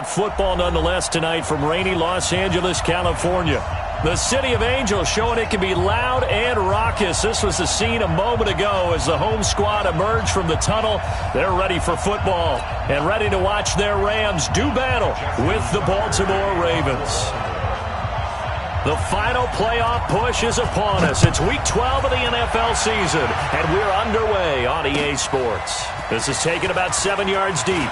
Football nonetheless tonight from rainy Los Angeles, California. The City of Angels showing it can be loud and raucous. This was the scene a moment ago as the home squad emerged from the tunnel. They're ready for football and ready to watch their Rams do battle with the Baltimore Ravens. The final playoff push is upon us. It's week 12 of the NFL season, and we're underway on EA Sports. This is taken about 7 yards deep.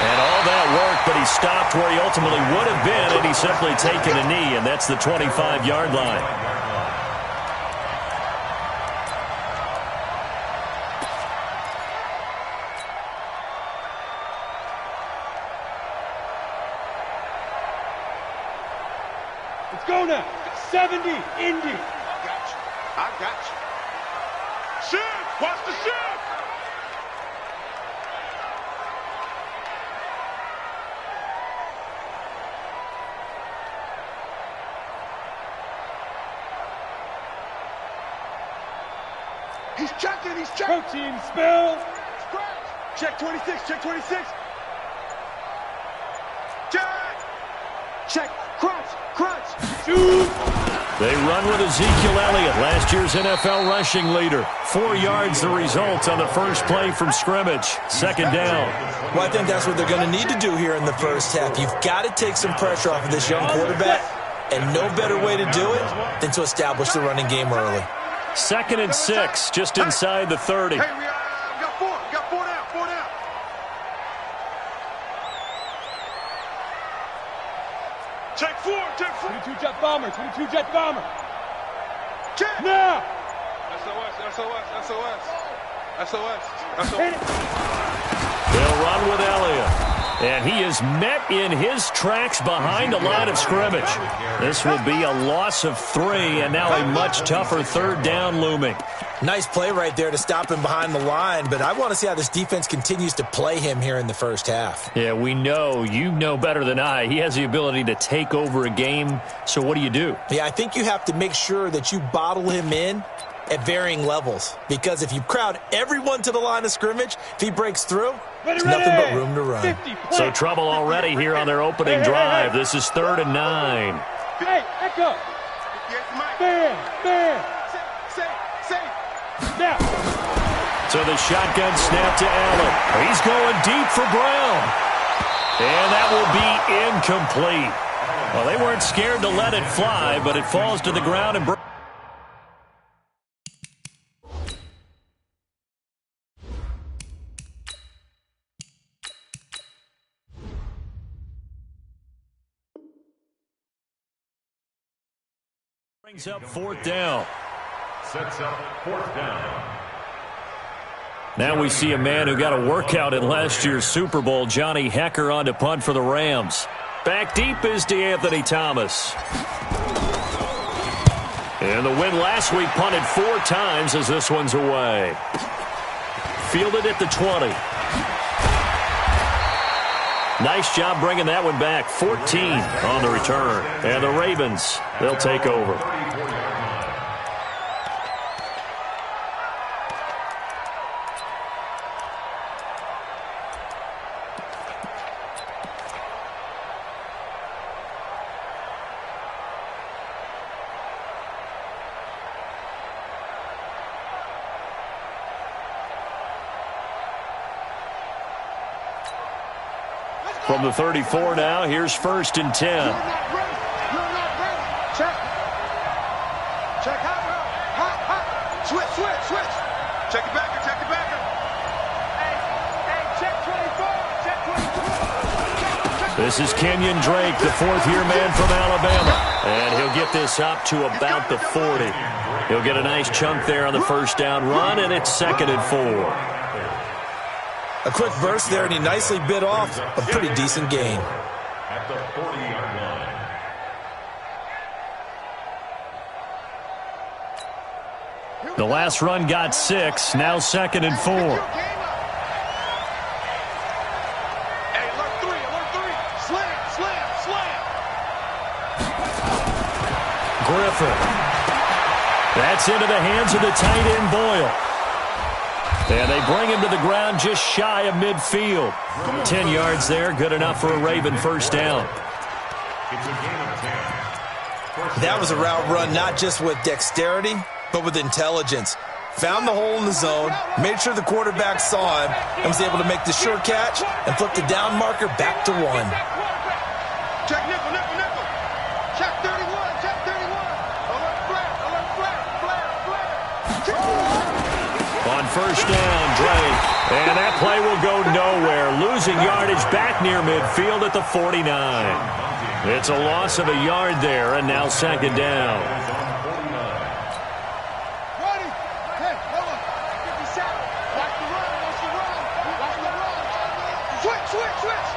And all that work, but he stopped where he ultimately would have been, and he's simply taken a knee, and that's the 25-yard line. Let's go now. 70, Indy. I got you. Shift! Watch the shift! He's checking, he's checking. Protein spill. Scratch. Check 26, check 26. Check. Check. Crunch. Shoot. They run with Ezekiel Elliott, last year's NFL rushing leader. 4 yards the result on the first play from scrimmage. Second down. Well, I think that's what they're going to need to do here in the first half. You've got to take some pressure off of this young quarterback, and no better way to do it than to establish the running game early. 2nd and 6, just inside the 30. Hey, we got four. We got four down. Take four. 22 jet bomber. Check. Now. SOS. They'll run with Elliott. And he is met in his tracks behind the line of scrimmage. This will be a loss of 3, and now a much tougher third down looming. Nice play right there to stop him behind the line, but I want to see how this defense continues to play him here in the first half. Yeah, we know. You know better than I. He has the ability to take over a game, so what do you do? Yeah, I think you have to make sure that you bottle him in at varying levels, because if you crowd everyone to the line of scrimmage, if he breaks through, there's nothing but room to run. So trouble already here on their opening drive. This is 3rd and 9. Hey, echo. Bam. Now. So the shotgun snap to Allen. He's going deep for Brown. And that will be incomplete. Well, they weren't scared to let it fly, but it falls to the ground and brings up 4th down. Sets up 4th down. Now we see a man who got a workout in last year's Super Bowl, Johnny Hekker, on to punt for the Rams. Back deep is DeAnthony Thomas. And the win last week punted 4 times as this one's away. Fielded at the 20. Nice job bringing that one back. 14 on the return. And the Ravens, they'll take over. From the 34 now, here's 1st and 10. You're not ready. Check. Hot. Switch. Check it back. Check 24. This is Kenyon Drake, the 4th-year man from Alabama. And he'll get this up to about the 40. He'll get a nice chunk there on the first down run, and it's 2nd and 4. A quick burst there, and he nicely bit off a pretty decent gain. At the 40-yard line. The last run got 6, now 2nd and 4. Hey, alert 3. Slam. Griffin. That's into the hands of the tight end, Boyle. And they bring him to the ground just shy of midfield. 10 yards there, good enough for a Raven first down. It's a gain of 10. That was a route run not just with dexterity, but with intelligence. Found the hole in the zone, made sure the quarterback saw him, and was able to make the sure catch and flip the down marker back to 1. Check nickel, nickel, nickel. Check 31, check 31. Alert flare, alert flare, flare, flare. On first down, Drake. And that play will go nowhere. Losing yardage back near midfield at the 49. It's a loss of a yard there, and now second down. Ready? Hey, hold on. 57. Watch the run, watch the run. Watch the run. Switch, switch, switch.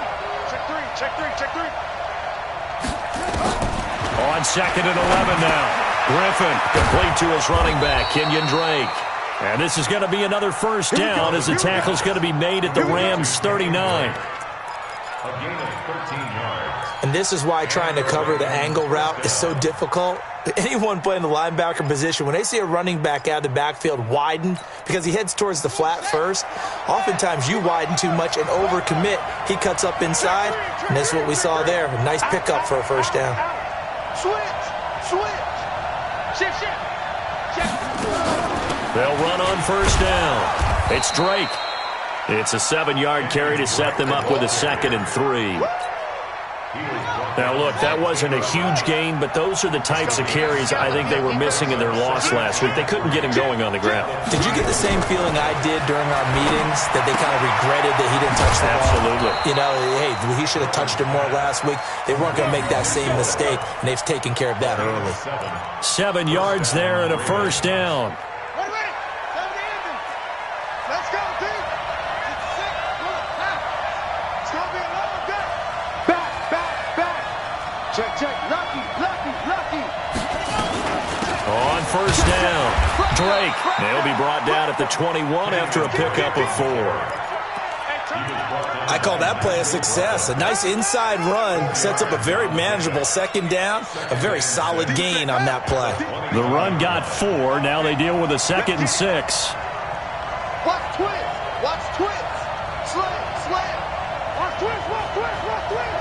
Check 3, check 3, check 3. On second and 11 now. Griffin complete to his running back, Kenyon Drake. And this is going to be another first down as the tackle's going to be made at the Rams' 39. A gain of 13 yards. And this is why trying to cover the angle route is so difficult. Anyone playing the linebacker position, when they see a running back out of the backfield widen because he heads towards the flat first, oftentimes you widen too much and overcommit. He cuts up inside, and that's what we saw there. A nice pickup for a first down. Switch, switch. Shift, shift. They'll run on first down. It's Drake. It's a 7-yard carry to set them up with a 2nd and 3. Now, look, that wasn't a huge gain, but those are the types of carries I think they were missing in their loss last week. They couldn't get him going on the ground. Did you get the same feeling I did during our meetings, that they kind of regretted that he didn't touch the ball? Absolutely. You know, hey, he should have touched it more last week. They weren't going to make that same mistake, and they've taken care of that early. 7 yards there and a first down. Ready? Down the engine. Let's go, team. It's 6. It's going to be a long day. Back, back, back. Check, check. Lucky, lucky, lucky. On first down, Drake. They'll be brought down at the 21 after a pickup of 4. I call that play a success. A nice inside run sets up a very manageable second down. A very solid gain on that play. The run got 4. Now they deal with a 2nd and 6. Watch twist. Watch twist. Slam, slam. Watch twist, watch twist, watch twist.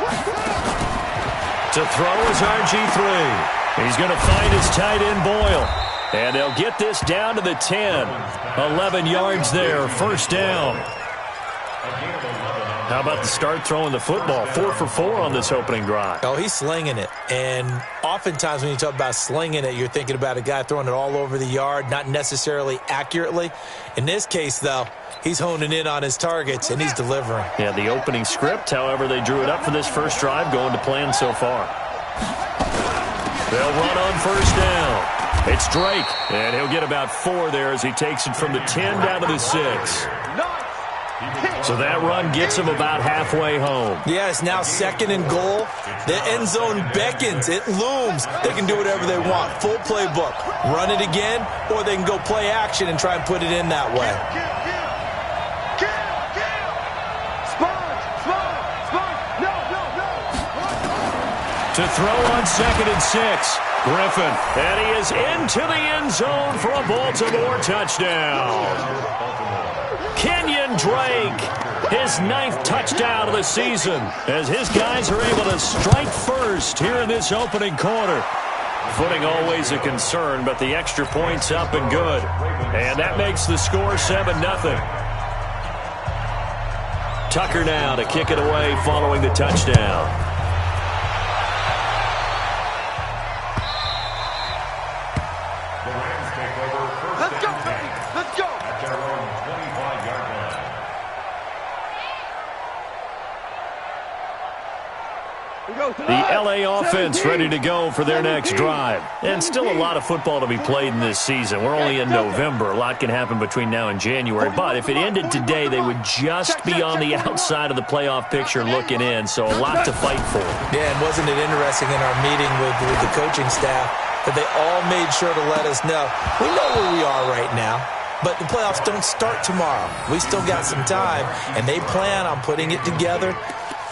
Watch twist. To throw is RG3. He's going to find his tight end, Boyle. And they'll get this down to the 10. 11 yards there, first down. How about the start throwing the football? 4 for 4 on this opening drive. Oh, he's slinging it. And oftentimes when you talk about slinging it, you're thinking about a guy throwing it all over the yard, not necessarily accurately. In this case, though, he's honing in on his targets, and he's delivering. Yeah, the opening script, however, they drew it up for this first drive, going to plan so far. They'll run on first down. It's Drake, and he'll get about 4 there as he takes it from the 10 down to the 6. So that run gets him about halfway home. Yeah, it's now 2nd and goal. The end zone beckons. It looms. They can do whatever they want. Full playbook. Run it again, or they can go play action and try and put it in that way. To throw on 2nd and 6. Griffin, and he is into the end zone for a Baltimore touchdown. Kenyon Drake, his 9th touchdown of the season, as his guys are able to strike first here in this opening quarter. Footing always a concern, but the extra point's up and good. And that makes the score 7-0. Tucker now to kick it away following the touchdown. The LA offense ready to go for their next drive. And still a lot of football to be played in this season. We're only in November. A lot can happen between now and January. But if it ended today, they would just be on the outside of the playoff picture looking in. So a lot to fight for. Yeah, and wasn't it interesting in our meeting with the coaching staff that they all made sure to let us know, we know where we are right now, but the playoffs don't start tomorrow. We still got some time, and they plan on putting it together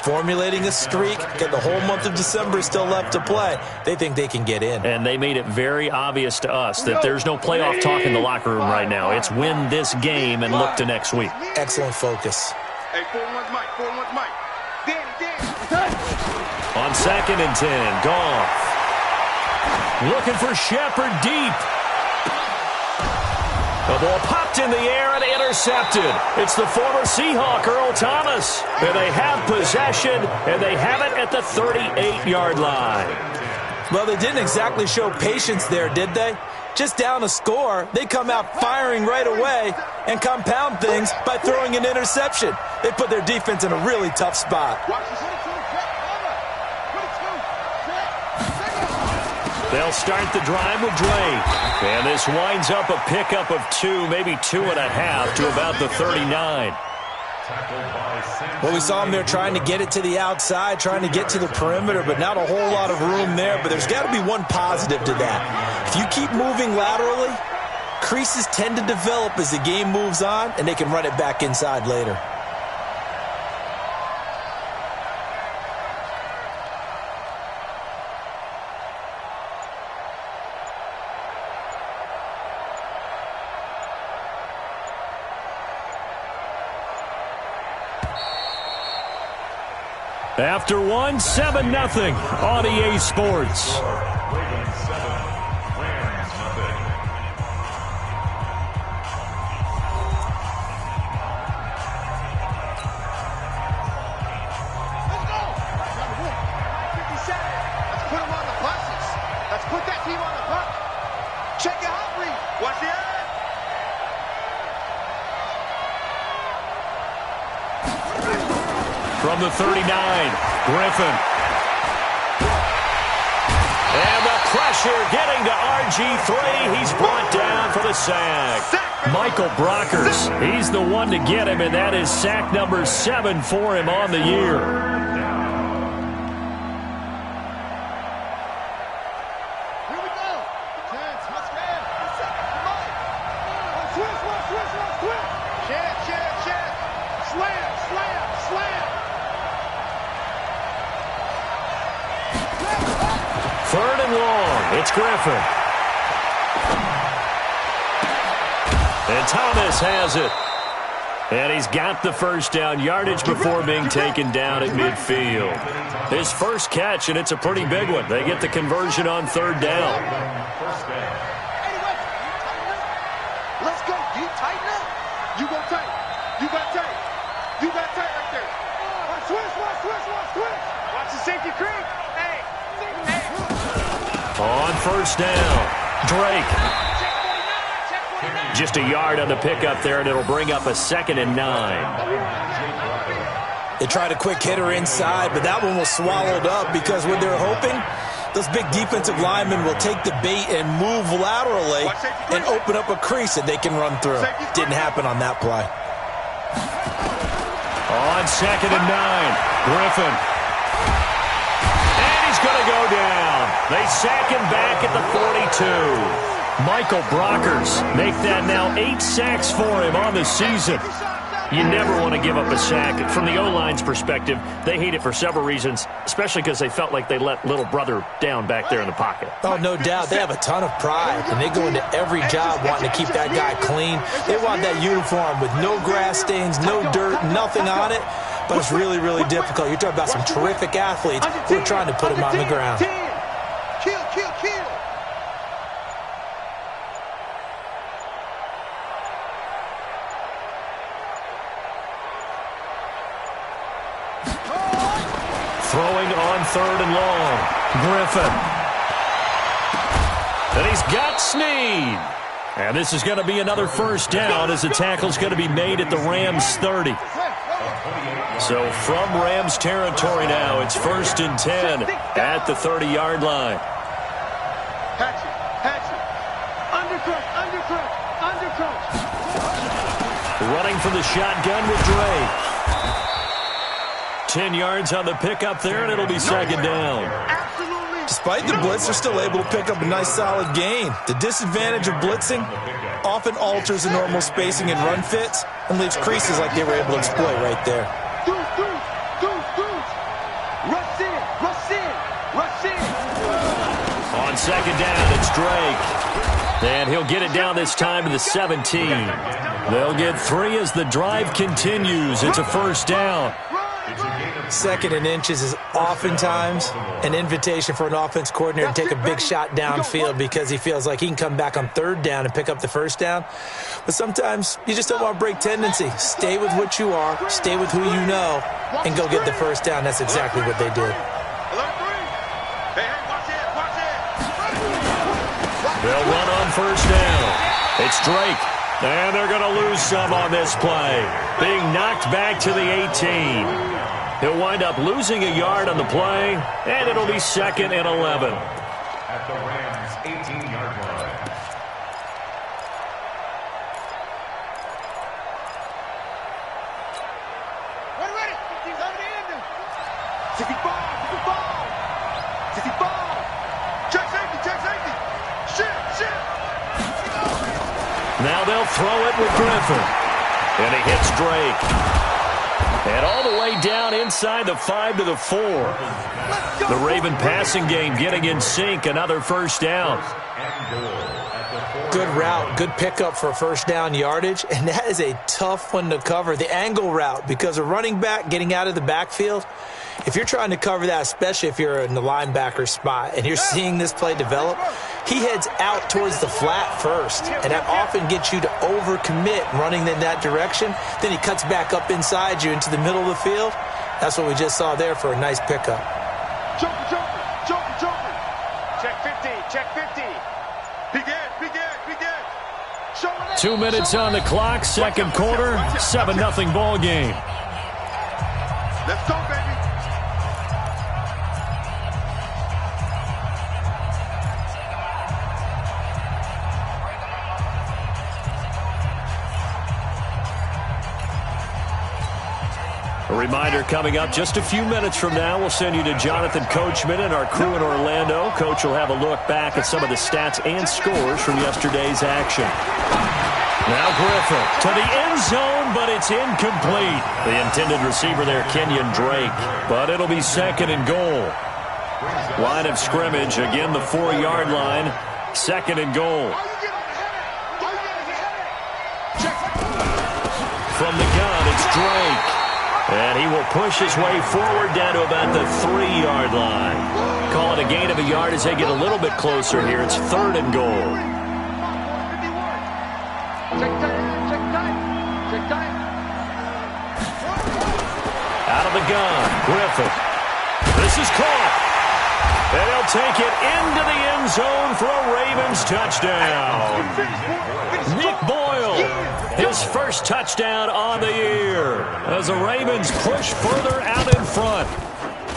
formulating a streak. Get the whole month of December still left to play. They think they can get in. And they made it very obvious to us that there's no playoff talk in the locker room right now. It's win this game and look to next week. Excellent focus. Hey, 4-1's Mike. 4-1's Mike. Danny. On 2nd and 10, Goff. Looking for Shepard deep. The ball popped in the air and intercepted. It's the former Seahawk, Earl Thomas. And they have possession, and they have it at the 38-yard line. Well, they didn't exactly show patience there, did they? Just down a score, they come out firing right away and compound things by throwing an interception. They put their defense in a really tough spot. They'll start the drive with Drake. And this winds up a pickup of 2, maybe 2.5 to about the 39. Well, we saw him there trying to get it to the outside, trying to get to the perimeter, but not a whole lot of room there. But there's got to be one positive to that. If you keep moving laterally, creases tend to develop as the game moves on, and they can run it back inside later. After 1, 7-0 on EA Sports. From the 39, Griffin. And the pressure getting to RG3. He's brought down for the sack. Michael Brockers, he's the one to get him, and that is sack number 7 for him on the year. It's Griffin. And Thomas has it. And he's got the first down yardage before being taken down at midfield. His first catch, and it's a pretty big one. They get the conversion on 3rd down. Let's go. You tighten up. You go tight. You got tight. You got tight right there. Switch. Watch the safety creep. Hey. On 1st down, Drake. Just a yard on the pickup there, and it'll bring up a 2nd and 9. They tried a quick hitter inside, but that one was swallowed up because what they're hoping, those big defensive linemen will take the bait and move laterally and open up a crease that they can run through. Didn't happen on that play. On 2nd and 9, Griffin. And he's going to go down. They sack him back at the 42. Michael Brockers make that now 8 sacks for him on the season. You never want to give up a sack. From the O-line's perspective, they hate it for several reasons, especially because they felt like they let little brother down back there in the pocket. Oh, no doubt. They have a ton of pride, and they go into every job wanting to keep that guy clean. They want that uniform with no grass stains, no dirt, nothing on it, but it's really, really difficult. You're talking about some terrific athletes who are trying to put him on the ground. Kill. Throwing on 3rd and long. Griffin. And he's got Snead. And this is going to be another 1st down as the tackle's going to be made at the Rams 30. So from Rams territory now, it's 1st and 10 at the 30-yard line. Hatchet. Undercrunch. Running from the shotgun with Drake. 10 yards on the pickup there, and it'll be 2nd down. Despite the blitz, they're still able to pick up a nice solid gain. The disadvantage of blitzing often alters the normal spacing and run fits and leaves creases like they were able to exploit right there. Rush in, rush in, rush in. On second down, it's Drake. And he'll get it down this time to the 17. They'll get 3 as the drive continues. It's a first down. Second and inches is oftentimes an invitation for an offense coordinator to take a big shot downfield because he feels like he can come back on third down and pick up the first down. But sometimes you just don't want to break tendency. Stay with what you are, stay with who you know, and go get the first down. That's exactly what they did. They'll run on first down. It's Drake. And they're going to lose some on this play. Being knocked back to the 18. He'll wind up losing a yard on the play, and it'll be 2nd and 11. At the Rams' 18-yard line. Ready. 65. Check safety. Shit. Now they'll throw it with Griffin. And he hits Drake. And all the way down inside the 5 to the 4. The Raven passing game getting in sync. Another first down. Good route, good pickup for first down yardage, and that is a tough one to cover. The angle route, because a running back getting out of the backfield, if you're trying to cover that, especially if you're in the linebacker spot and you're seeing this play develop, he heads out towards the flat first, and that often gets you to overcommit running in that direction. Then he cuts back up inside you into the middle of the field. That's what we just saw there for a nice pickup. Joker. Check 50. Begin. 2 minutes on the clock, second quarter, 7-0 ball game. Let's go, baby. A reminder coming up just a few minutes from now, we'll send you to Jonathan Coachman and our crew in Orlando. Coach will have a look back at some of the stats and scores from yesterday's action. Now Griffin to the end zone, but it's incomplete. The intended receiver there, Kenyon Drake. But it'll be 2nd and goal. Line of scrimmage, again the 4-yard line. 2nd and goal. From the gun, it's Drake. And he will push his way forward down to about the 3-yard line. Call it a gain of a yard as they get a little bit closer here. It's 3rd and goal. Check time. Out of the gun, Griffin. This is caught. And he'll take it into the end zone for a Ravens touchdown. Nick Boyle, his first touchdown on the year as the Ravens push further out in front.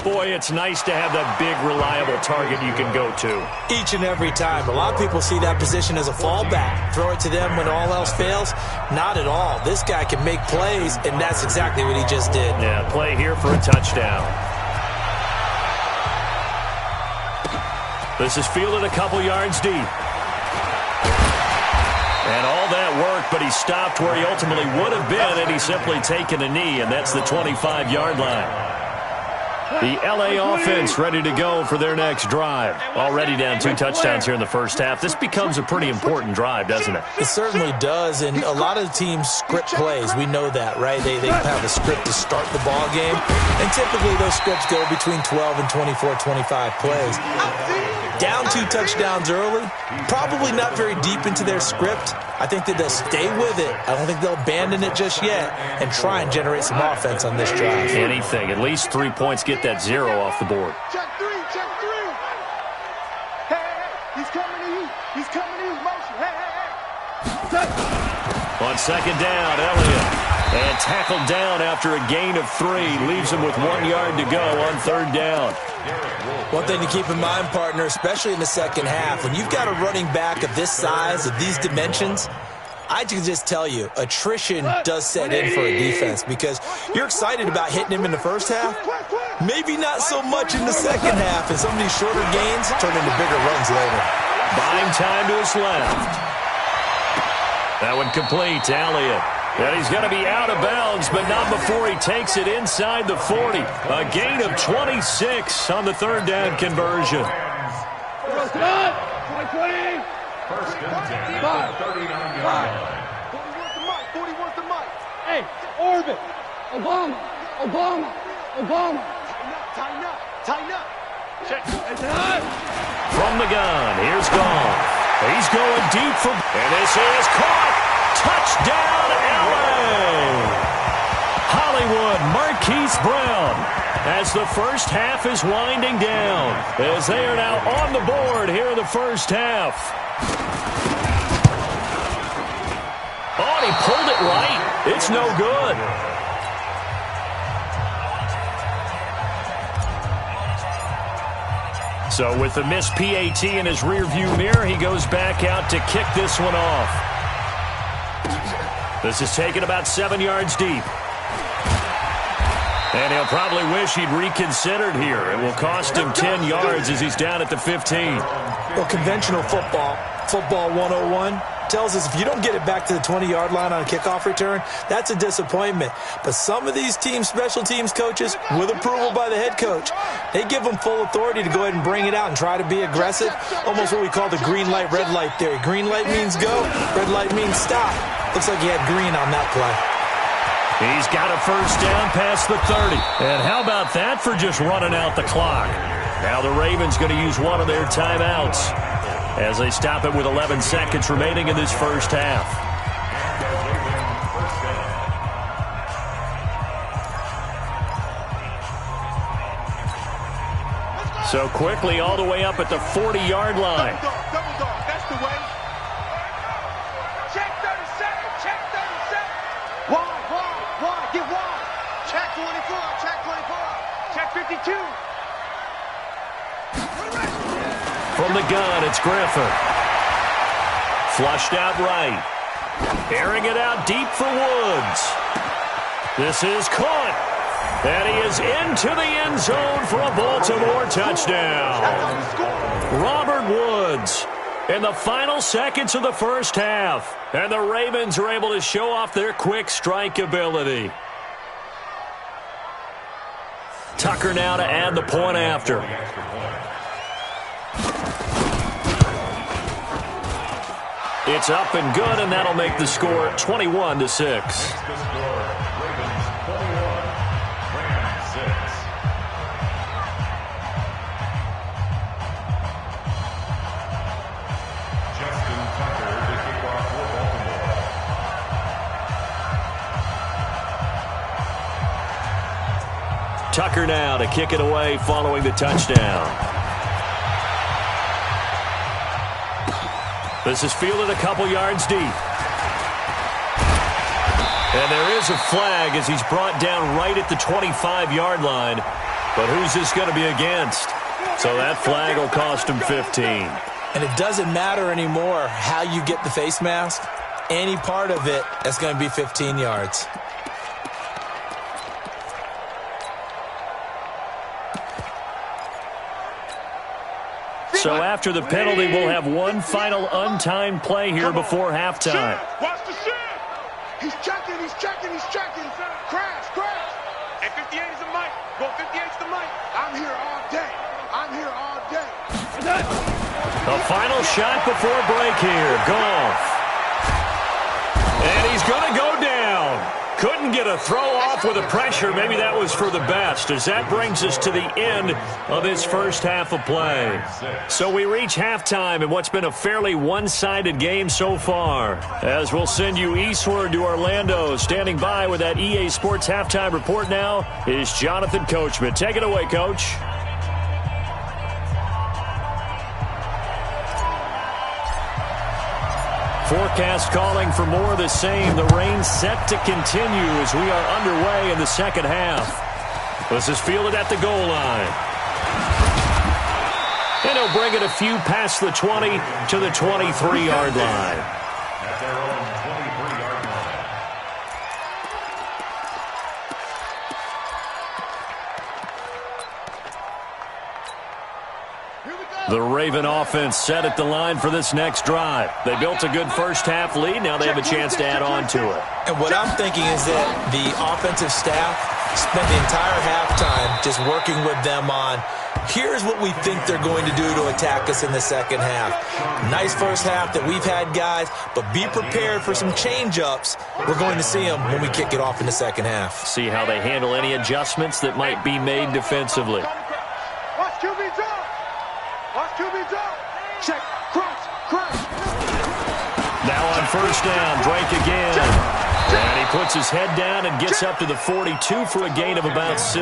Boy, it's nice to have that big, reliable target you can go to. Each and every time. A lot of people see that position as a fallback. Throw it to them when all else fails. Not at all. This guy can make plays, and that's exactly what he just did. Yeah, play here for a touchdown. This is fielded a couple yards deep. And all that work, but he stopped where he ultimately would have been, and he's simply taken a knee, and that's the 25-yard line. The L.A. offense ready to go for their next drive. Already down 2 touchdowns here in the first half. This becomes a pretty important drive, doesn't it? It certainly does, and a lot of teams script plays. We know that, right? They have a script to start the ball game, and typically those scripts go between 12 and 24, 25 plays. Down 2 touchdowns early, probably not very deep into their script. I think that they'll stay with it. I don't think they'll abandon it just yet and try and generate some offense on this drive. Anything. At least 3 points, get that 0 off the board. Check three. Hey, he's coming to you. Motion. Hey. On second down, Elliott. And tackled down after a gain of 3. Leaves him with 1 yard to go on 3rd down. One thing to keep in mind, partner, especially in the second half, when you've got a running back of this size, of these dimensions, I can just tell you, attrition does set in for a defense because you're excited about hitting him in the first half. Maybe not so much in the second half, and some of these shorter gains turn into bigger runs later. Buying time to his left. That one complete to Elliott. And he's going to be out of bounds, but not before he takes it inside the 40. A gain of 26 on the third down conversion. First and 20. First and 10. 39-yard line. 40 wants the mic. Hey, orbit. Obama. Tighten up. Check. It's hot. From the gun, here's Goff. He's going deep for, and this is caught. Touchdown, LA! Hollywood Marquise Brown as the first half is winding down, as they are now on the board here in the first half. Oh, and he pulled it right. It's no good. So with the missed PAT in his rearview mirror, he goes back out to kick this one off. This is taken about 7 yards deep. And he'll probably wish he'd reconsidered here. It will cost him 10 yards as he's down at the 15. Well, conventional football 101, tells us if you don't get it back to the 20-yard line on a kickoff return, that's a disappointment. But some of these team special teams coaches, with approval by the head coach, they give them full authority to go ahead and bring it out and try to be aggressive, almost what we call the green light, red light theory. Green light means go, red light means stop. Looks like he had green on that play. He's got a first down past the 30. And how about that for just running out the clock? Now the Ravens going to use one of their timeouts as they stop it with 11 seconds remaining in this first half. So quickly all the way up at the 40-yard line. Double dog. That's the way. Check 37. Check 37. Wide. Get wide. Check 24. Check 24. Check 52. From the gun, it's Griffin. Flushed out right. Airing it out deep for Woods. This is caught. And he is into the end zone for a Baltimore touchdown. Robert Woods in the final seconds of the first half. And the Ravens are able to show off their quick strike ability. Tucker now to add the point after. It's up and good, and that'll make the score 21-6. Tucker now to kick it away following the touchdown. This is fielded a couple yards deep. And there is a flag as he's brought down right at the 25-yard line. But who's this going to be against? So that flag will cost him 15. And it doesn't matter anymore how you get the face mask. Any part of it, that's going to be 15 yards. So after the penalty, we'll have one final untimed play here before halftime. Watch the shit. He's checking. Crash. And 58 is the mic. Go 58 is the mic. I'm here all day. The final shot before break here. Goff. And he's going to go down. Couldn't get a throw off with the pressure. Maybe that was for the best, as that brings us to the end of this first half of play. So we reach halftime in what's been a fairly one-sided game so far, as we'll send you eastward to Orlando. Standing by with that EA Sports halftime report now is Jonathan Coachman. Take it away, Coach. Forecast calling for more of the same. The rain set to continue as we are underway in the second half. This is fielded at the goal line. And he'll bring it a few past the 20 to the 23-yard line. At their own 23-yard line. Here we go. The Raven offense set at the line for this next drive. They built a good first-half lead. Now they have a chance to add on to it. And what I'm thinking is that the offensive staff spent the entire halftime just working with them on, here's what we think they're going to do to attack us in the second half. Nice first half that we've had, guys, but be prepared for some change-ups. We're going to see them when we kick it off in the second half. See how they handle any adjustments that might be made defensively. Watch QB drop. Watch QB drop. Check. Crunch. Now on first down, Drake again. And he puts his head down and gets up to the 42 for a gain of about 6.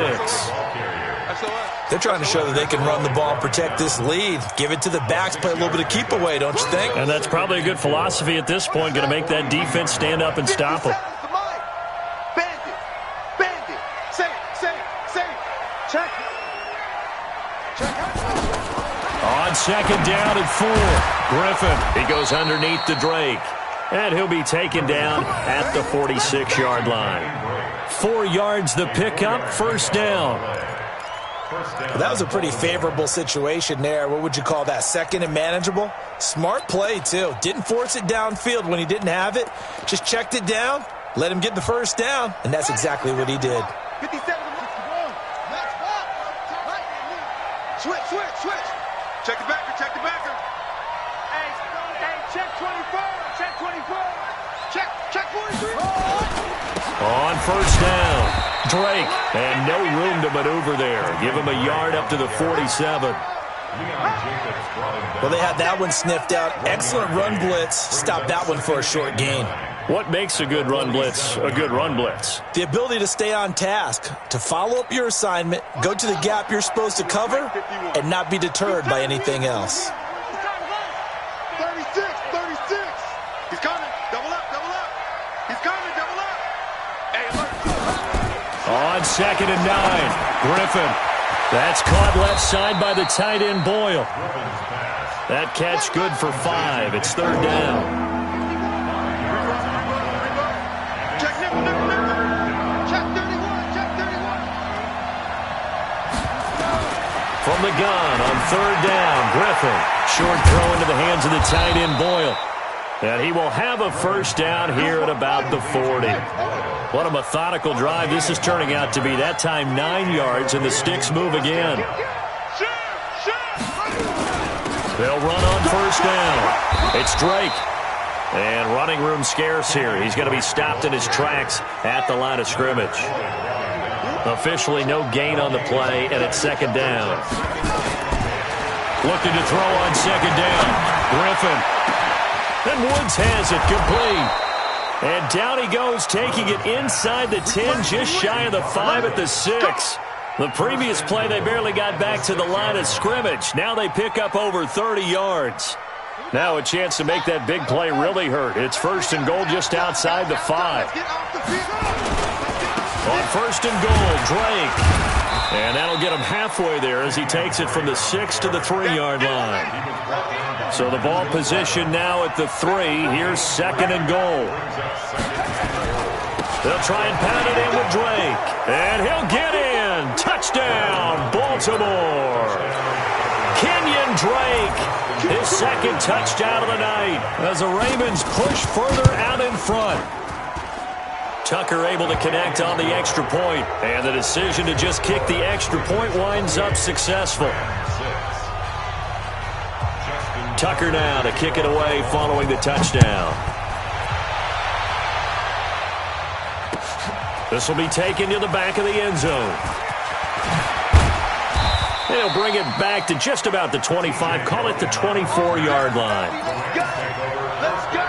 They're trying to show that they can run the ball and protect this lead. Give it to the backs, play a little bit of keep away, don't you think? And that's probably a good philosophy at this point, going to make that defense stand up and stop them. Bandit. Save. Check. On second down and 4, Griffin. He goes underneath the Drake. And he'll be taken down at the 46-yard line. 4 yards the pickup, first down. Well, that was a pretty favorable situation there. What would you call that? Second and manageable? Smart play, too. Didn't force it downfield when he didn't have it. Just checked it down, let him get the first down, and that's exactly what he did. 57. Switch. Check the backer. Hey, check 24. Check 43. On first down, Drake. And no room to maneuver there. Give him a yard up to the 47. Well, they had that one sniffed out. Excellent run blitz. Stopped that one for a short gain. What makes a good run blitz a good run blitz? The ability to stay on task, to follow up your assignment, go to the gap you're supposed to cover, and not be deterred by anything else. 36. He's coming. Double up. He's coming. Double up. Hey, look. On second and 9, Griffin. That's caught left side by the tight end Boyle. That catch good for 5. It's third down. Check nickel. Check 31. From the gun on third down, Griffin. Short throw into the hands of the tight end Boyle. And he will have a first down here at about the 40. What a methodical drive this is turning out to be. That time 9 yards, and the sticks move again. They'll run on first down. It's Drake. And running room scarce here. He's going to be stopped in his tracks at the line of scrimmage. Officially no gain on the play, and it's second down. Looking to throw on second down. Griffin. And Woods has it complete. And down he goes, taking it inside the 10, just shy of the 5 at the 6. The previous play, they barely got back to the line of scrimmage. Now they pick up over 30 yards. Now a chance to make that big play really hurt. It's first and goal just outside the 5. On first and goal, Drake. And that'll get him halfway there as he takes it from the 6 to the 3-yard line. So the ball position now at the 3. Here's second and goal. They'll try and pound it in with Drake. And he'll get in. Touchdown, Baltimore. Kenyon Drake, his second touchdown of the night as the Ravens push further out in front. Tucker able to connect on the extra point, and the decision to just kick the extra point winds up successful. Tucker now to kick it away following the touchdown. This will be taken to the back of the end zone. They'll bring it back to just about the 25, call it the 24-yard line. Let's go.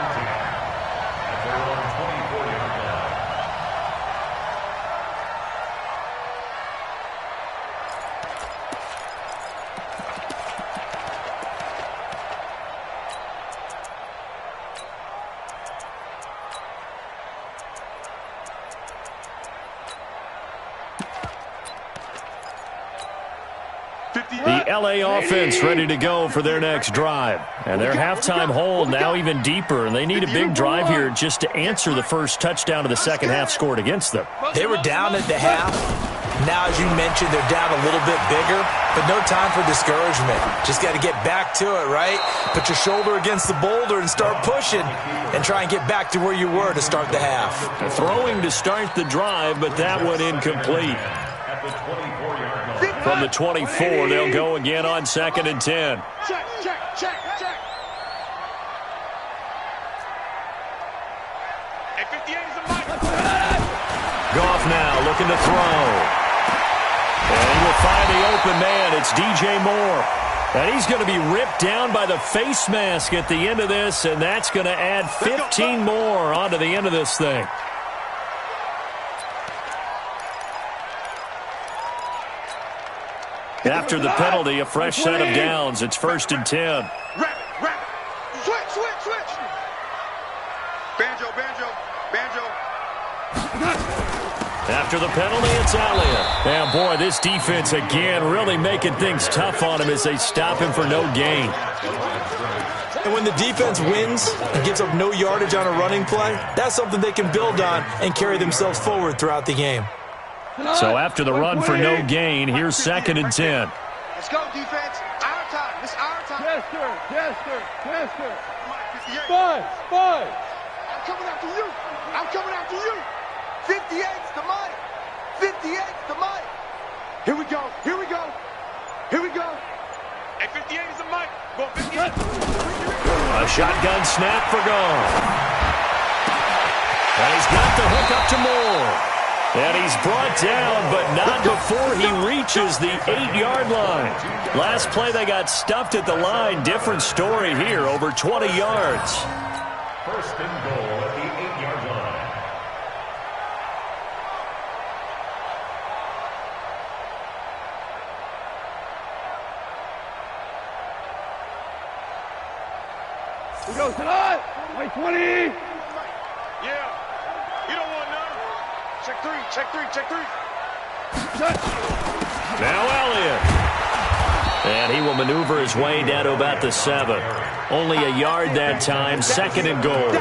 The L.A. offense ready to go for their next drive. And their halftime hold now even deeper, and they need a big drive here just to answer the first touchdown of the second half scored against them. They were down at the half. Now, as you mentioned, they're down a little bit bigger, but no time for discouragement. Just got to get back to it, right? Put your shoulder against the boulder and start pushing and try and get back to where you were to start the half. Throwing to start the drive, but that one incomplete. From the 24, they'll go again on 2nd and 10. Check, check, check, check. Hey, 58 is a mic. Goff now looking to throw. And he will find the open man. It's DJ Moore. And he's going to be ripped down by the face mask at the end of this, and that's going to add 15 more onto the end of this thing. After the penalty, a fresh set of downs. It's 1st and 10. Rap. Switch. Banjo. After the penalty, it's Elliott. And boy, this defense again really making things tough on him as they stop him for no gain. And when the defense wins and gives up no yardage on a running play, that's something they can build on and carry themselves forward throughout the game. So after the run for no gain, here's 2nd and 10. Let's go, defense. Our time. It's our time. Chester. Five. Five. I'm coming after you. 58's the mic. 58's the mic. Here we go. Hey, 58 is the mic. Go 58. A shotgun snap for Goff. And he's got the hook up to Moore. And he's brought down, but not before he reaches the 8-yard line. Last play, they got stuffed at the line. Different story here, over 20 yards. 1st and goal at the 8-yard line. We go tonight. 20. Yeah. You don't want none. Check three. Now Elliott. And he will maneuver his way down to about the 7. Only a yard that time, 2nd and goal.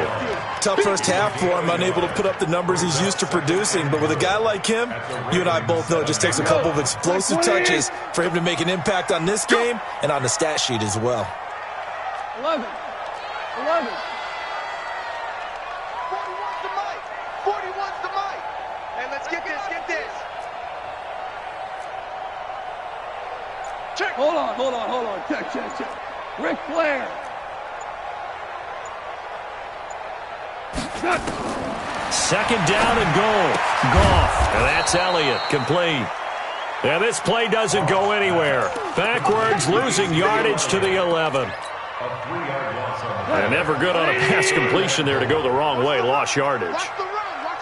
Tough first half for him, unable to put up the numbers he's used to producing. But with a guy like him, you and I both know it just takes a couple of explosive touches for him to make an impact on this game and on the stat sheet as well. 11. 41's the mic. Hey, let's get this. Check. Hold on. Check. Ric Flair. Second down and goal. Goff. And that's Elliott. Complete. And this play doesn't go anywhere. Backwards, losing yardage to the 11. And never good on a pass completion there to go the wrong way. Lost yardage.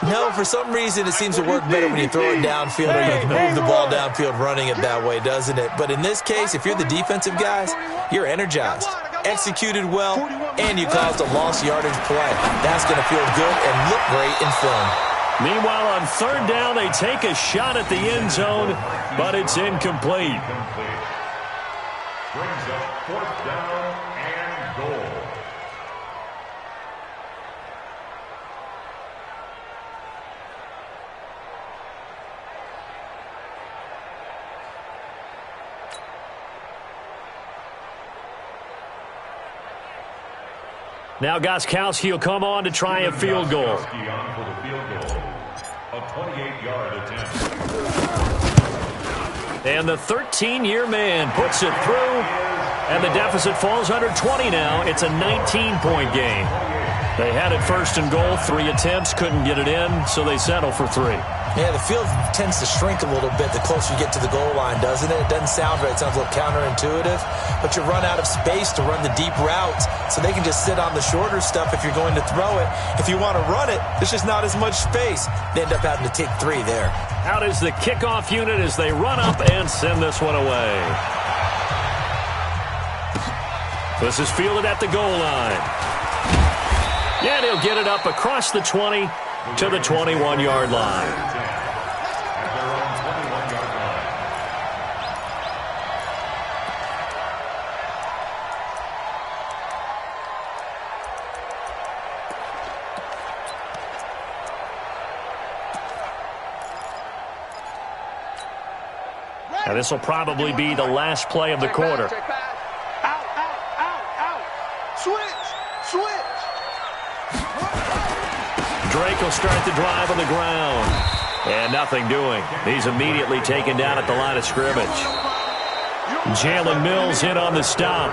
No, for some reason it seems to work better when you throw it downfield or you move the ball downfield running it that way, doesn't it? But in this case, if you're the defensive guys, you're energized, executed well, and you caused a lost yardage play. That's going to feel good and look great in film. Meanwhile, on 3rd down, they take a shot at the end zone, but it's incomplete. Brings up 4th down and goal. Now Gostkowski will come on to try a field goal. Gostkowski on for the field goal. A 28-yard attempt. And the 13-year man puts it through, and the deficit falls under 20 now. It's a 19-point game. They had it 1st and goal, 3 attempts, couldn't get it in, so they settle for 3. Yeah, the field tends to shrink a little bit the closer you get to the goal line, doesn't it? It doesn't sound right. It sounds a little counterintuitive. But you run out of space to run the deep routes, so they can just sit on the shorter stuff if you're going to throw it. If you want to run it, there's just not as much space. They end up having to take 3 there. Out is the kickoff unit as they run up and send this one away. This is fielded at the goal line. Yeah, they'll get it up across the 20 to the 21-yard line. And this will probably be the last play of the quarter. Out, out, out, out. Switch, switch. Drake will start the drive on the ground. And nothing doing. He's immediately taken down at the line of scrimmage. Jalen Mills in on the stop.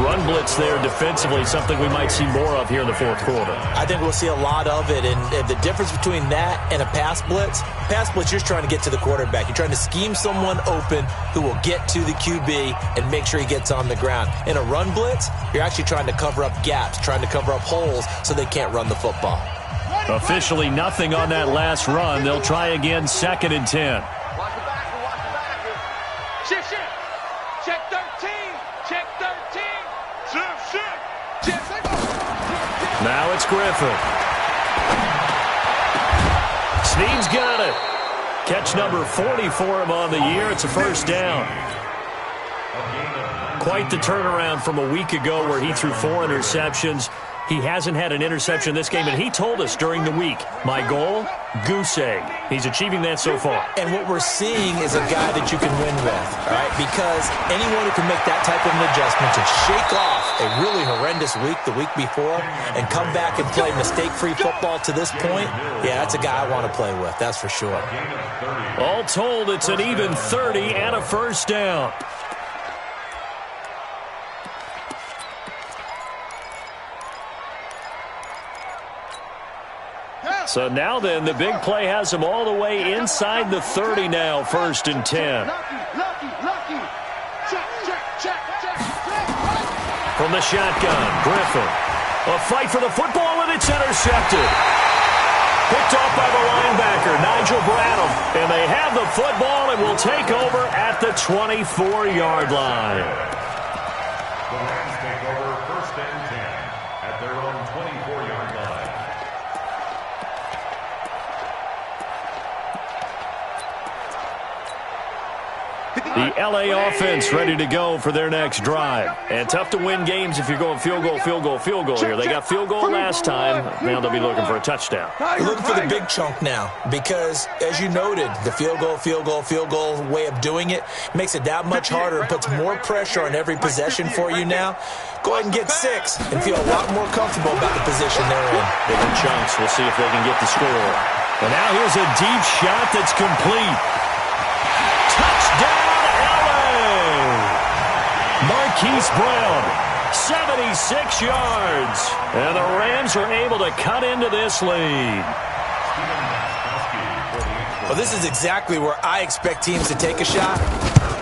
Run blitz there defensively, something we might see more of here in the fourth quarter. I think we'll see a lot of it, and the difference between that and a pass blitz, you're just trying to get to the quarterback. You're trying to scheme someone open who will get to the QB and make sure he gets on the ground. In a run blitz, you're actually trying to cover up gaps, trying to cover up holes so they can't run the football. Officially nothing on that last run. They'll try again, 2nd and 10. Watch the back. Shift, shift. Check 13. Check 13. Shift, shift. Shift. Now it's Griffin. Snead's got it. Catch number 40 for him on the year. It's a first down. Quite the turnaround from a week ago where he threw 4 interceptions. He hasn't had an interception this game, and he told us during the week, my goal, goose egg. He's achieving that so far. And what we're seeing is a guy that you can win with, all right? Because anyone who can make that type of an adjustment to shake off a really horrendous week the week before and come back and play mistake-free football to this point, yeah, that's a guy I want to play with, that's for sure. All told, it's an even 30 and a first down. So now then, the big play has him all the way inside the 30 now, 1st and 10. Lucky. Check, check, check, check, check. From the shotgun, Griffin. A fight for the football, and it's intercepted. Picked off by the linebacker, Nigel Bradham. And they have the football and will take over at the 24-yard line. The Rams take over 1st and 10 at their own 24-yard line. The L.A. offense ready to go for their next drive. And tough to win games if you're going field goal here. They got field goal last time. Now they'll be looking for a touchdown. You're looking for the big chunk now because, as you noted, the field goal way of doing it makes it that much harder and puts more pressure on every possession for you now. Go ahead and get 6 and feel a lot more comfortable about the position they're in. Bigger chunks. We'll see if they can get the score. And now here's a deep shot that's complete. Touchdown! Marquise Brown, 76 yards. And the Rams are able to cut into this lead. Well, this is exactly where I expect teams to take a shot.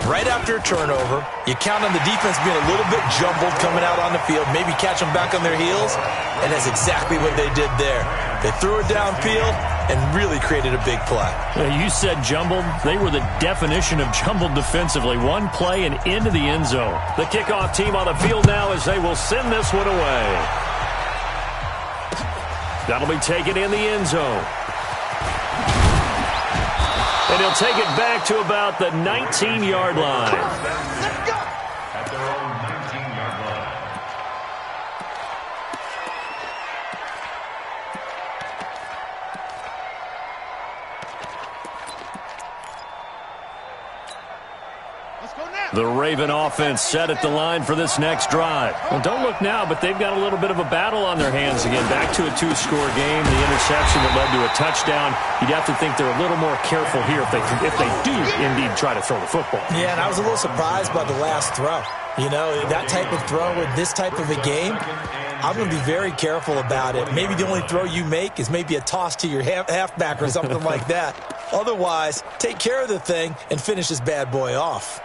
Right after a turnover, you count on the defense being a little bit jumbled coming out on the field, maybe catch them back on their heels, and that's exactly what they did there. They threw it downfield and really created a big play. You said jumbled. They were the definition of jumbled defensively. One play and into the end zone. The kickoff team on the field now as they will send this one away. That'll be taken in the end zone. And he'll take it back to about the 19-yard line. Let's go. At their own 19-yard line. Let's go now. The Raven offense set at the line for this next drive. Well, don't look now, but they've got a little bit of a battle on their hands again. Back to a 2-score game. The interception that led to a touchdown. You'd have to think they're a little more careful here if they do indeed try to throw the football. Yeah, and I was a little surprised by the last throw. You know, that type of throw with this type of a game, I'm going to be very careful about it. Maybe the only throw you make is maybe a toss to your halfback or something like that. Otherwise, take care of the thing and finish this bad boy off.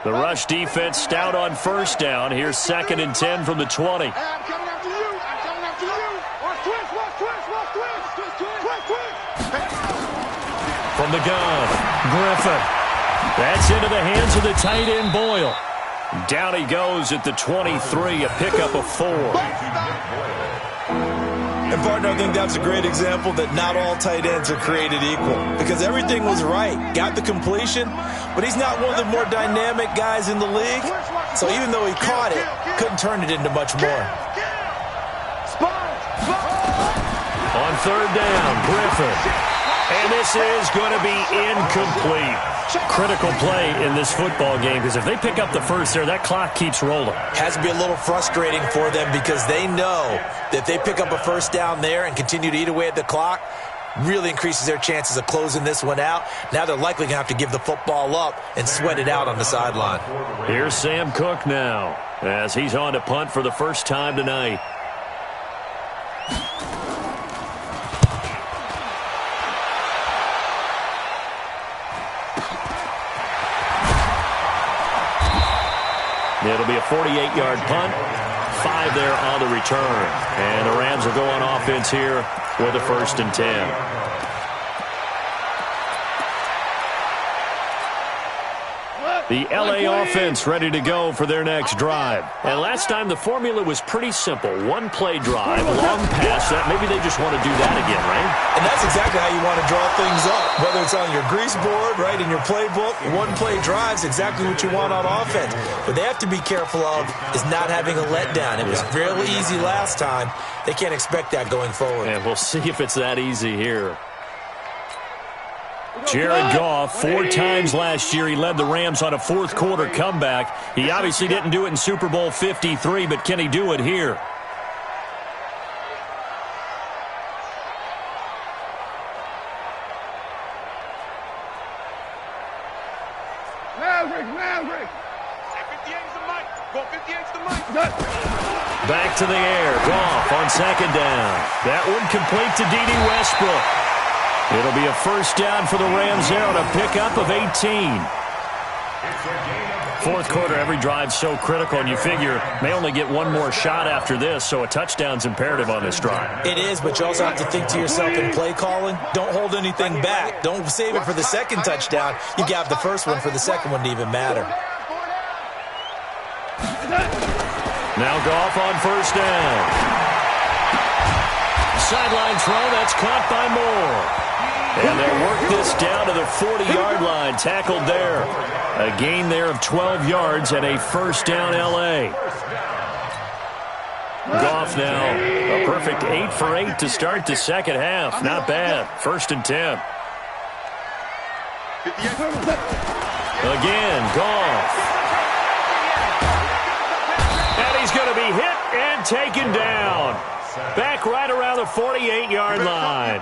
The rush defense stout on first down. Here's 2nd and 10 from the 20. Hey, I'm coming after you. I'm coming after you. Watch twist, watch twist, watch twist. Twist, twist, twist, twist. From the gun, Griffin. That's into the hands of the tight end, Boyle. Down he goes at the 23, a pickup of 4. And, partner, I think that's a great example that not all tight ends are created equal because everything was right. Got the completion, but he's not one of the more dynamic guys in the league. So even though he caught it, couldn't turn it into much more. On third down, Griffin. And this is going to be incomplete. Critical play in this football game because if they pick up the first there, that clock keeps rolling. Has to be a little frustrating for them because they know that if they pick up a first down there and continue to eat away at the clock, really increases their chances of closing this one out. Now they're likely going to have to give the football up and sweat it out on the sideline. Here's Sam Cook now as he's on to punt for the first time tonight. It'll be a 48-yard punt, 5 there on the return. And the Rams will go on offense here with a 1st and 10. The L.A. offense ready to go for their next drive. And last time the formula was pretty simple. One-play drive, long pass. That maybe they just want to do that again, right? And that's exactly how you want to draw things up. Whether it's on your grease board, right, in your playbook, one-play drive's exactly what you want on offense. What they have to be careful of is not having a letdown. It was fairly easy last time. They can't expect that going forward. And we'll see if it's that easy here. Jared Goff, 4 times last year, he led the Rams on a fourth-quarter comeback. He obviously didn't do it in Super Bowl 53, but can he do it here? Maverick. 58's the mic. Go 58's the mic. Back to the air. Goff on 2nd down. That one complete to D.D. Westbrook. It'll be a 1st down for the Rams there on a pickup of 18. Fourth quarter, every drive so critical, and you figure may only get one more shot after this, so a touchdown's imperative on this drive. It is, but you also have to think to yourself in play calling, don't hold anything back. Don't save it for the second touchdown. You got the first one for the second one to even matter. Now Goff on 1st down. Sideline throw, that's caught by Moore. And they'll work this down to the 40-yard line, tackled there. A gain there of 12 yards and a 1st down L.A. Goff now, a perfect 8 for 8 to start the second half. Not bad. 1st and 10. Again, Goff. And he's going to be hit and taken down. Back right around the 48-yard line.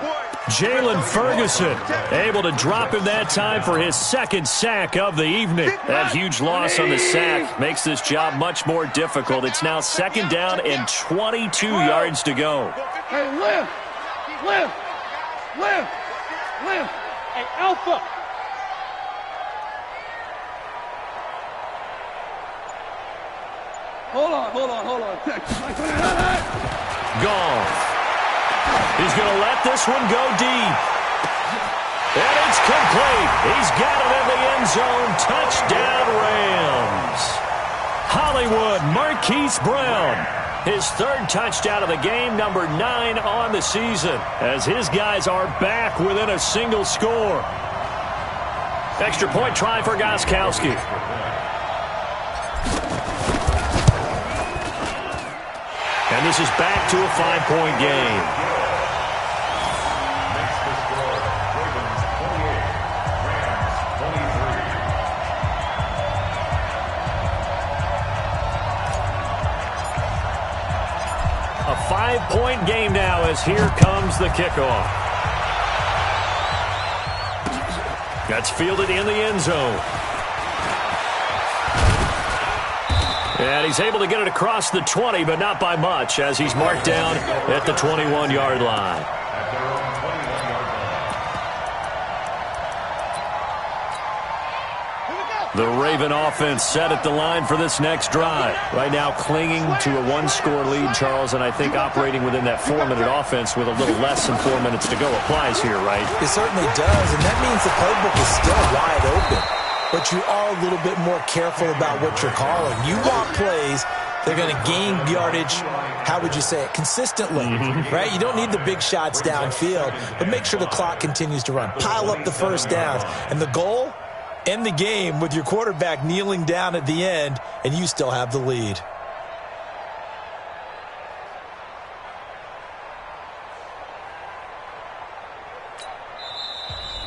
Jalen Ferguson able to drop him that time for his 2nd sack of the evening. That huge loss on the sack makes this job much more difficult. It's now 2nd down and 22 yards to go. Hey, lift. Hey, Alpha. Hold on. Goff. He's going to let this one go deep. And it's complete. He's got it in the end zone. Touchdown, Rams. Hollywood Marquise Brown. His 3rd touchdown of the game, number 9 on the season, as his guys are back within a single score. Extra point try for Gostkowski. And this is back to a 5-point game. A 5-point game now as here comes the kickoff. That's fielded in the end zone. And he's able to get it across the 20, but not by much, as he's marked down at the 21-yard line. The Raven offense set at the line for this next drive. Right now clinging to a 1-score lead, Charles, and I think operating within that 4-minute offense with a little less than 4 minutes to go applies here, right? It certainly does, and that means the playbook is still wide open. But you are a little bit more careful about what you're calling. You want plays, they're going to gain yardage, how would you say it, consistently, right? You don't need the big shots downfield, but make sure the clock continues to run. Pile up the first downs. And the goal, end the game with your quarterback kneeling down at the end, and you still have the lead.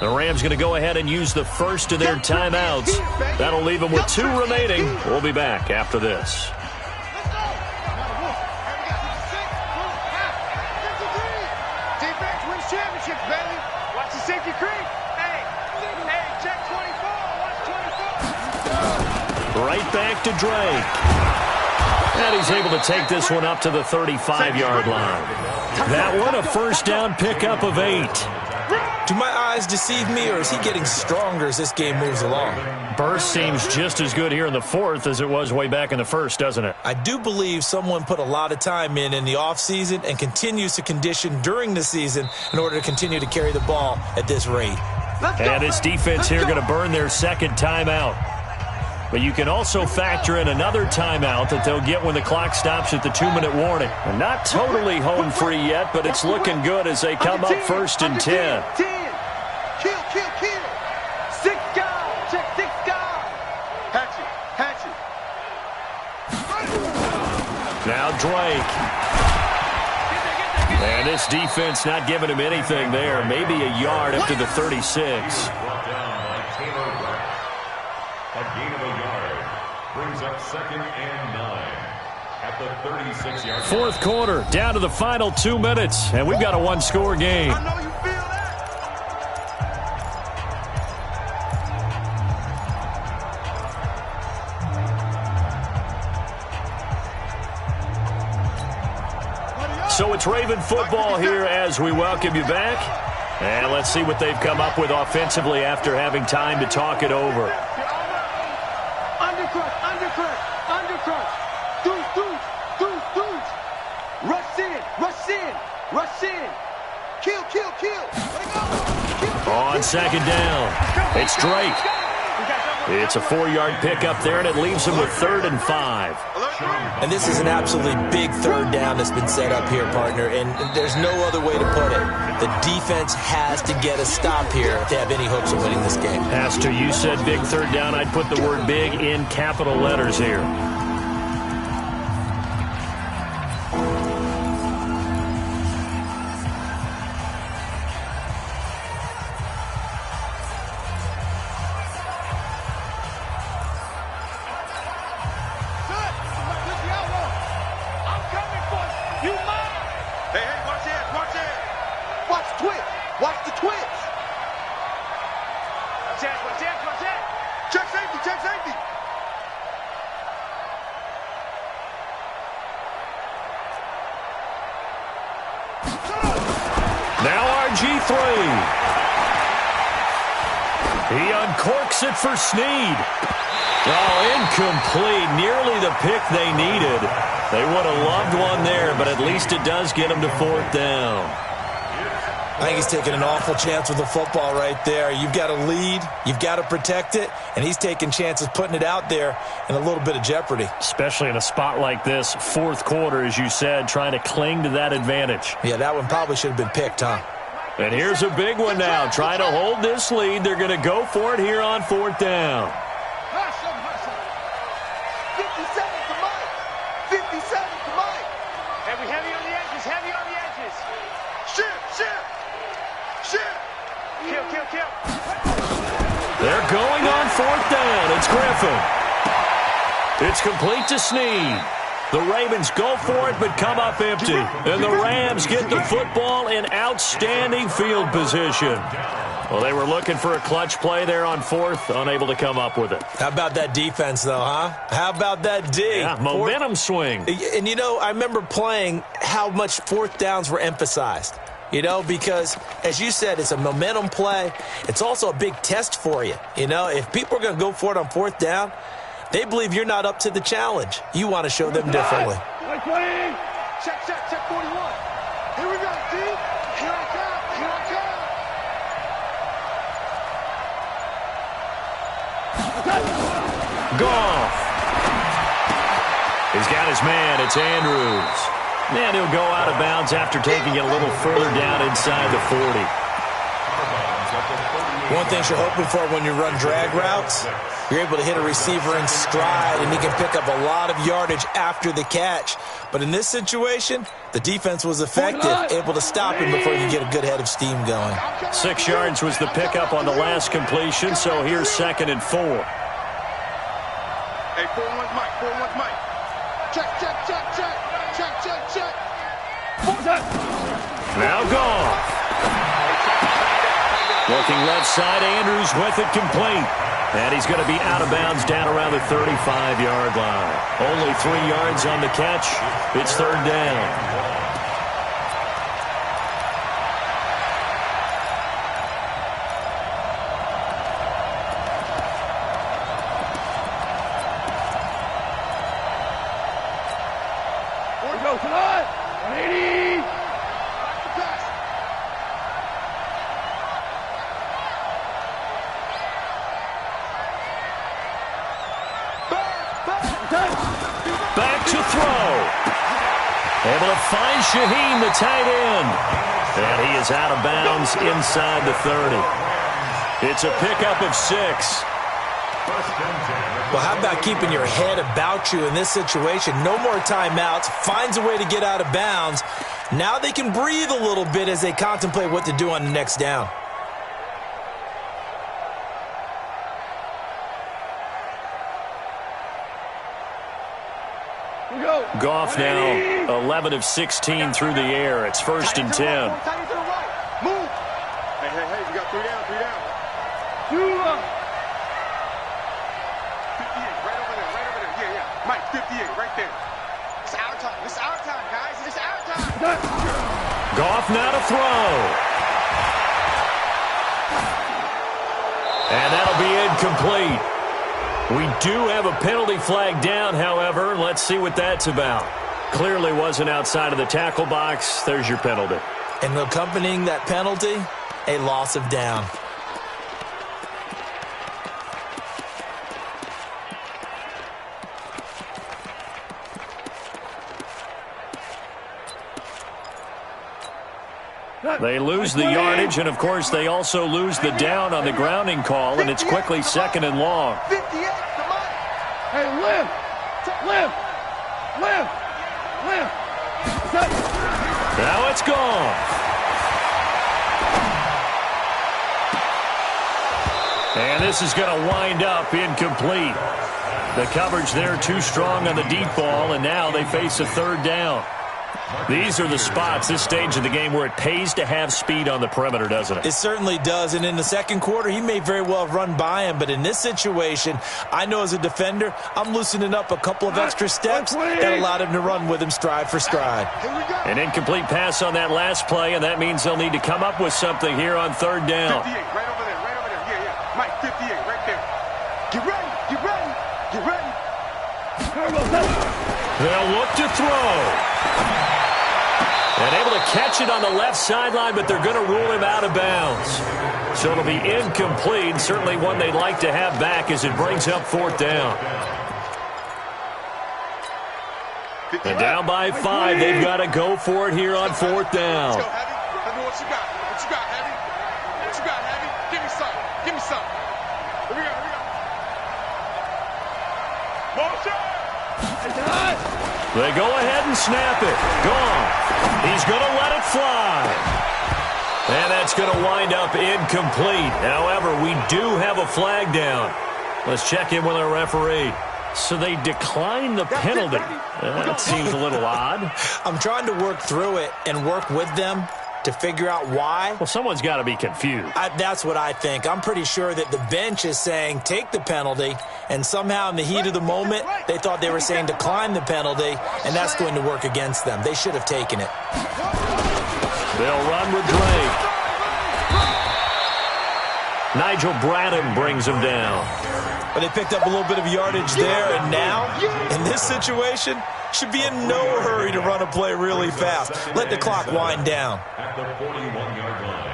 The Rams going to go ahead and use the first of their timeouts. That'll leave them with 2 remaining. We'll be back after this. Defense wins championships, baby. Watch the safety creep. Hey, check 24. Watch 24. Right back to Drake. And he's able to take this one up to the 35-yard line. That one, a first down pickup of 8. Do my eyes deceive me, or is he getting stronger as this game moves along? Burst seems just as good here in the 4th as it was way back in the 1st, doesn't it? I do believe someone put a lot of time in the offseason and continues to condition during the season in order to continue to carry the ball at this rate. And this defense here going to burn their second timeout. But you can also factor in another timeout that they'll get when the clock stops at the 2-minute warning. And not totally home free yet, but it's looking good as they come up 1st and 10. 10. Kill. 6 guys. Check 6 guys. Hatchet. Now Drake. And this defense not giving him anything there. Maybe a yard up to the 36. A gain of a yard brings up 2nd and 9 at the 36-yard line. 4th quarter, down to the final 2 minutes, and we've got a 1-score game. I know you feel that. So it's Raven football here as we welcome you back. And let's see what they've come up with offensively after having time to talk it over. Undercrush. Deuce. Rush in. Kill. On 2nd down, it's Drake. It's a 4-yard pickup there, and it leaves him with 3rd and 5. And this is an absolutely big 3rd down that's been set up here, partner, and there's no other way to put it. The defense has to get a stop here to have any hopes of winning this game. Pastor, you said big 3rd down. I'd put the word big in capital letters here. Watch the twitch. Watch that. Check safety. Now RG3. He uncorks it for Snead. Oh, incomplete. Nearly the pick they needed. They would have loved one there, but at least it does get them to 4th down. I think he's taking an awful chance with the football right there. You've got to lead, you've got to protect it, and he's taking chances putting it out there in a little bit of jeopardy. Especially in a spot like this, 4th quarter, as you said, trying to cling to that advantage. Yeah, that one probably should have been picked, huh? And here's a big one now, trying to hold this lead. They're going to go for it here on 4th down. 50 seconds to Mike. 50 seconds to Mike. Heavy on the edges. Shit. Kill. They're going on 4th down. It's Griffin. It's complete to Snead. The Ravens go for it but come up empty. And the Rams get the football in outstanding field position. Well, they were looking for a clutch play there on 4th, unable to come up with it. How about that defense, though, huh? How about that D? Yeah, momentum swing. And, I remember playing how much 4th downs were emphasized. Because, as you said, it's a momentum play. It's also a big test for you. If people are going to go for it on 4th down, they believe you're not up to the challenge. You want to show them differently. Check 41. Here we go, D. Here I come. Goff. He's got his man. It's Andrews. And he'll go out of bounds after taking it a little further down inside the 40. One thing you're hoping for when you run drag routes, you're able to hit a receiver in stride, and he can pick up a lot of yardage after the catch. But in this situation, the defense was effective, able to stop him before you get a good head of steam going. 6 yards was the pickup on the last completion, so here's 2nd and 4. Hey, 4-1's Mike, 4-1's Mike. Check, check, check, check, check, check, check. Now gone. Looking left side, Andrews with it complete. And he's going to be out of bounds down around the 35-yard line. Only 3 yards on the catch. It's 3rd down. Go tonight. 180. Back to throw. Able to find Shaheen, the tight end. And he is out of bounds inside the 30. It's a pickup of 6. Well, how about keeping your head about you in this situation? No more timeouts. Finds a way to get out of bounds. Now they can breathe a little bit as they contemplate what to do on the next down. Goff now 11 of 16 through the air. It's 1st and 10. Move. Hey, hey, hey, we got 3 down, 3 down. 58, right over there. Yeah, yeah. Mike, 58, right there. It's our time. It's our time, guys. It's our time. Goff now to throw. And that'll be incomplete. We do have a penalty flag down, however. Let's see what that's about. Clearly wasn't outside of the tackle box. There's your penalty. And accompanying that penalty, a loss of down. They lose the yardage, and, of course, they also lose the down on the grounding call, and it's quickly 2nd and long. 58, come on. Hey, lift. Lift. Lift. Lift. Now it's gone. And this is going to wind up incomplete. The coverage there too strong on the deep ball, and now they face a 3rd down. These are the spots, this stage of the game, where it pays to have speed on the perimeter, doesn't it? It certainly does, and in the 2nd quarter, he may very well have run by him, but in this situation, I know as a defender, I'm loosening up a couple of extra steps that allowed him to run with him stride for stride. An incomplete pass on that last play, and that means they'll need to come up with something here on 3rd down. 58, right over there, right over there. Yeah, yeah. Mike, 58, right there. Get ready, get ready, get ready. They'll look to throw. And able to catch it on the left sideline, but they're going to rule him out of bounds. So it'll be incomplete, certainly one they'd like to have back as it brings up 4th down. And down by 5, they've got to go for it here on 4th down. Let's go, Heavy. Let me what you got. What you got, Heavy? What you got, Heavy? Give me some. Give me some. Here we go, here we go. Motion! They go ahead and snap it. Gone. He's going to let it fly. And that's going to wind up incomplete. However, we do have a flag down. Let's check in with our referee. So they decline the penalty. That seems a little odd. I'm trying to work through it and work with them to figure out why. Well, someone's got to be confused. That's what I think. I'm pretty sure that the bench is saying take the penalty, and somehow in the heat of the moment, they thought they were saying decline the penalty, and that's going to work against them. They should have taken it. They'll run with Drake. Nigel Bradham brings him down. But they picked up a little bit of yardage there, and now, in this situation, should be in no hurry to run a play really fast. Let the clock wind down. At the 41-yard line.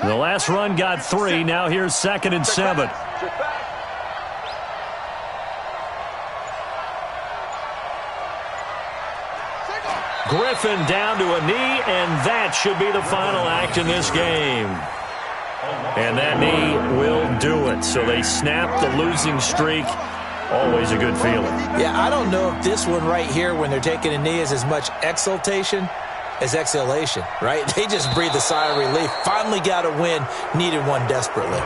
The last run got 3. Now here's 2nd and 7. Griffin down to a knee, and that should be the final act in this game. And that knee will do it. So they snap the losing streak. Always a good feeling. Yeah, I don't know if this one right here, when they're taking a knee, is as much exultation as exhalation, right? They just breathed a sigh of relief. Finally got a win. Needed one desperately.